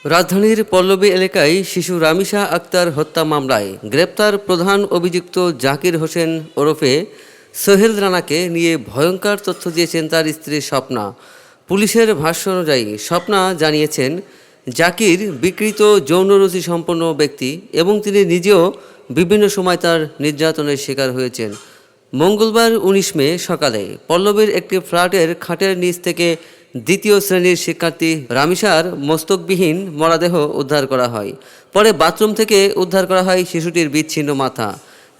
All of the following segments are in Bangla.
রাজধানীর পল্লবী এলাকায় শিশু রামিসা আক্তার হত্যা মামলায় গ্রেপ্তার প্রধান অভিযুক্ত জাকির হোসেন ওরফে সোহেল রানাকে নিয়ে ভয়ঙ্কর তথ্য দিয়েছেন তার স্ত্রী স্বপ্না। পুলিশের ভাষ্য অনুযায়ী স্বপ্না জানিয়েছেন, জাকির বিকৃত যৌনরুচি সম্পন্ন ব্যক্তি এবং তিনি নিজেও বিভিন্ন সময় তার নির্যাতনের শিকার হয়েছেন। মঙ্গলবার ১৯ মে সকালে পল্লবীর একটি ফ্ল্যাটের খাটের নিচ থেকে দ্বিতীয় শ্রেণীর শিক্ষার্থী রামিসার মস্তকবিহীন মরদেহ উদ্ধার করা হয়। পরে বাথরুম থেকে উদ্ধার করা হয় শিশুটির বিচ্ছিন্ন মাথা।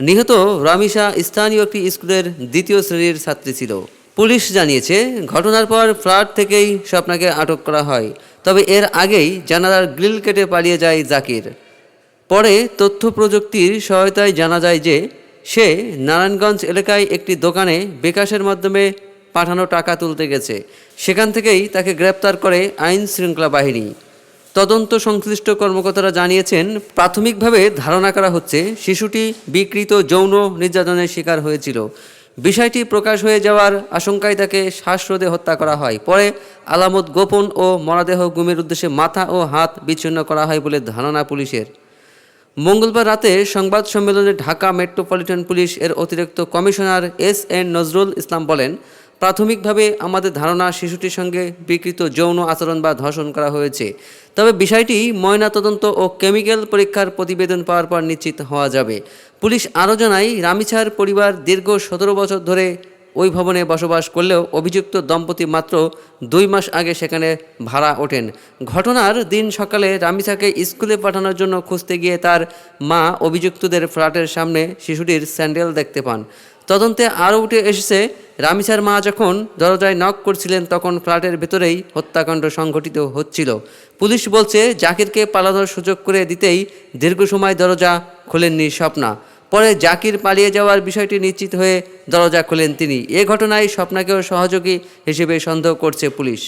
নিহত রামিসা স্থানীয় একটি স্কুলের দ্বিতীয় শ্রেণীর ছাত্রী ছিল। পুলিশ জানিয়েছে, ঘটনার পর ফ্ল্যাট থেকেই স্বপ্নাকে আটক করা হয়। তবে এর আগেই জানালার গ্রিল কেটে পালিয়ে যায় জাকির। পরে তথ্য প্রযুক্তির সহায়তায় জানা যায় যে সে নারায়ণগঞ্জ এলাকায় একটি দোকানে বিকাশের মাধ্যমে পাঠানো টাকা তুলতে গেছে। সেখান থেকেই তাকে গ্রেপ্তার করে আইন শৃঙ্খলা বাহিনী। তদন্ত সংশ্লিষ্ট কর্মকর্তারা জানিয়েছেন, প্রাথমিকভাবে ধারণা করা হচ্ছে শিশুটি বিকৃত যৌন নির্যাতনের শিকার হয়েছিল। বিষয়টি প্রকাশ হয়ে যাওয়ার আশঙ্কায় তাকে শ্বাসরোধে হত্যা করা হয়। পরে আলামত গোপন ও মরদেহ গুমের উদ্দেশ্যে মাথা ও হাত বিচ্ছিন্ন করা হয় বলে ধারণা পুলিশের। মঙ্গলবার রাতে সংবাদ সম্মেলনে ঢাকা মেট্রোপলিটন পুলিশ এর অতিরিক্ত কমিশনার এস.এন. নজরুল ইসলাম বলেন, প্রাথমিকভাবে আমাদের ধারণা শিশুটির সঙ্গে বিকৃত যৌন আচরণ বা ধর্ষণ করা হয়েছে। তবে বিষয়টি ময়নাতদন্ত ও কেমিক্যাল পরীক্ষার প্রতিবেদন পাওয়ার পর নিশ্চিত হওয়া যাবে। পুলিশ আরও জানায়, রামিসার পরিবার দীর্ঘ ১৭ বছর ধরে ওই ভবনে বসবাস করলেও অভিযুক্ত দম্পতি মাত্র ২ মাস আগে সেখানে ভাড়া ওঠেন। ঘটনার দিন সকালে রামিসাকে স্কুলে পাঠানোর জন্য খুঁজতে গিয়ে তার মা অভিযুক্তদের ফ্ল্যাটের সামনে শিশুটির স্যান্ডেল দেখতে পান। তদন্তে আরও উঠে এসেছে, রামিসার মা যখন দরজায় নক করছিলেন তখন ফ্ল্যাটের ভেতরেই হত্যাকাণ্ড সংঘটিত হচ্ছিল। পুলিশ বলছে, জাকিরকে পালানোর সুযোগ করে দিতেই দীর্ঘ সময় দরজা খোলেননি স্বপ্না। পরে জাকির পালিয়ে যাওয়ার বিষয়টি নিশ্চিত হয়ে দরজা খোলেন তিনি। এ ঘটনায় স্বপ্নাকেও সহযোগী হিসেবে সন্দেহ করছে পুলিশ।